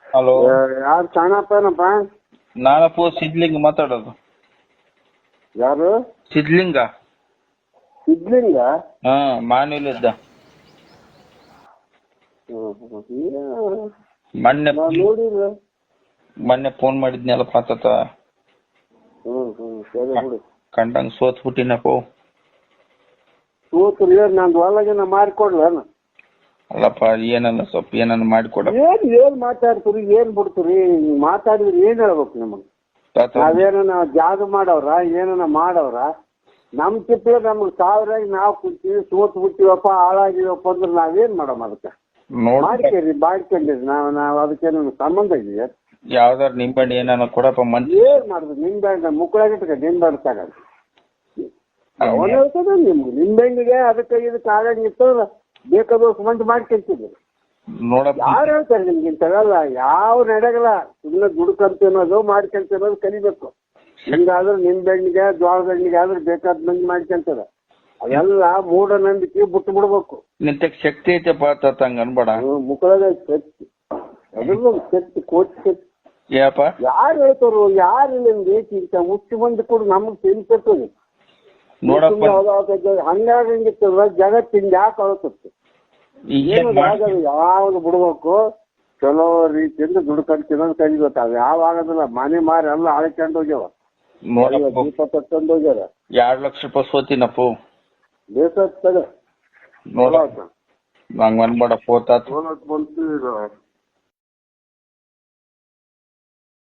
Hello, ಯಾರು ಚಾಣಪ್ಪನಪ್ಪ? ನಾನಪ್ಪ ಸಿದ್ಲಿಂಗ ಮಾತಾಡೋದು. ಯಾರು? ಸಿದ್ಲಿಂಗ. ಸಿದ್ಲಿಂಗ? ಹಾ, ಮಾನ್ಯಲಿದ್ದ. ಮೊನ್ನೆ ಫೋನ್ ಮಾಡಿದ್ನಲ್ಲಪ್ಪ ತಾತ. ಕಂಡಂಗ್ ಸೋತ್ ಬಿಟ್ಟಿನಪ್ಪ. ಸೋತ್ರಿ ನಂದು ಒಳಗಿನ ಮಾಡಿಕೊಡ್ಲೇನ? ಅಲ್ಲಪ್ಪ, ಏನನ್ನ ಸ್ವಲ್ಪ ಏನನ್ನ ಮಾಡಿಕೊಡ. ಏನ್ ಮಾತಾಡ್ತೀರಿ, ಏನ್ ಬಿಡ್ತೀರಿ? ಮಾತಾಡಿದ್ರಿ ಏನ್ ಹೇಳ್ಬೇಕು ನಮಗ್? ನಾವೇನ ಜಾದು ಮಾಡವ್ರ, ಏನನ ಮಾಡವ್ರ? ನಮ್ ಚಿತ್ರ ನಮ್ಗ್ ಸಾವಿರಾಗಿ ನಾವ್ ಕುಂತೀವಿ, ಸೋತ್ ಬಿಟ್ಟಿವಪ್ಪ, ಹಾಳಾಗಿವಪ್ಪ ಅಂದ್ರೆ ನಾವೇನ್ ಮಾಡಮ್? ಅದಕ್ಕೆ ಮಾಡ್ಕೇರಿ, ಬಾಡ್ಕೊಂಡಿರಿ. ನಾವ್ ಅದಕ್ಕೇನ ಸಂಬಂಧ ಇದೆಯಾ? ಯಾವ್ದಾರು ನಿಂಬಣ್ಣಿ ಏನಾನ ಕೊಡಪ್ಪ. ಏನ್ ಮಾಡುದು? ನಿಂಬೆ ಮುಕ್ಕಳಾಗಿಟ್ಟ ನಿಂಬೆ ತಗೊಂಡು ಅವನ್ ಹೇಳ್ತದ ನಿಮ್ಗೆ ನಿಂಬೆಹಣ್ಣಿಗೆ ಅದಕ್ಕೆ ಇದಕ್ಕೆ ಆಗಂಗಿತ್ತು, ಬೇಕಾದಷ್ಟು ಮಂದಿ ಮಾಡ್ಕೊಂತಿದ್ರು. ಯಾರು ಹೇಳ್ತಾರೆ ನಿಮ್ಗೆ ಇಂಥವೆಲ್ಲ? ಯಾವ ನಡೆಗಲ್ಲ. ಸುಮ್ಮನೆ ದುಡ್ಕಂತಿನೋದು ಮಾಡ್ಕೊಂತಿರೋದು ಕಲಿಬೇಕು. ಹಿಂಗಾದ್ರೆ ನಿಂಬೆಹಣ್ಣಿಗೆ ಜೋಳದ ಹಣ್ಣಿಗೆ ಆದ್ರೆ ಬೇಕಾದ ಮಂದಿ ಮಾಡ್ಕೊಂತಾರ. ಅವೆಲ್ಲ ಮೂಢನಂಬಿಕೆ ಬಿಟ್ಟು ಬಿಡ್ಬೇಕು. ನಿಂತಕ್ ಶಕ್ತಿ ಐತೆಪ್ಪ ತಾತ, ಹಂಗ ಅನ್ಬೇಡ. ಮುಕ್ಕಳಾಗ ಶಕ್ತಿ, ಅದ್ರದ್ದು ಶಕ್ತಿ, ಕೋಟಿ ಶಕ್ತಿ. ಯಾಪ ಯಾರು ಹೇಳ್ತಾರು? ಯಾರು ನಿಮ್ಗೆ ಇಂಥ ಮುಚ್ಚಿ ಮಂದಿ ಕೂಡ ನಮಗ್ ತಿನ್ಸಿರ್ತದೆ. ಹಂಗಾಗಿತ್ತಲ್ಲ ಜಗತ್ತಿಂದ ಯಾಕೆ ಅಳತತ್ತು? ಯಾವ್ದು ಬಿಡ್ಬೇಕು? ಚಲೋ ರೀತಿಯಿಂದ ದುಡ್ಕೊಂಡು ತಿನ್ನೋದು ಕಲಿಬೇಕು. ಅವ್ ಯಾವ ಆಗೋದಿಲ್ಲ. ಮನೆ ಮಾರಿ ಎಲ್ಲ ಅಳ್ಕೊಂಡು ಹೋಗ್ಯಾವ, ದೀಪ ತಕ್ಕೊಂಡು ಹೋಗ್ಯಾರ. 2 ಲಕ್ಷ ರೂಪಾಯಿ ಸೋತಿನಪ್ಪ. ಬೇಸತ್ತ ನೋಡ, ಹಂಗ ಅನ್ಬೇಡ. ಬಂತು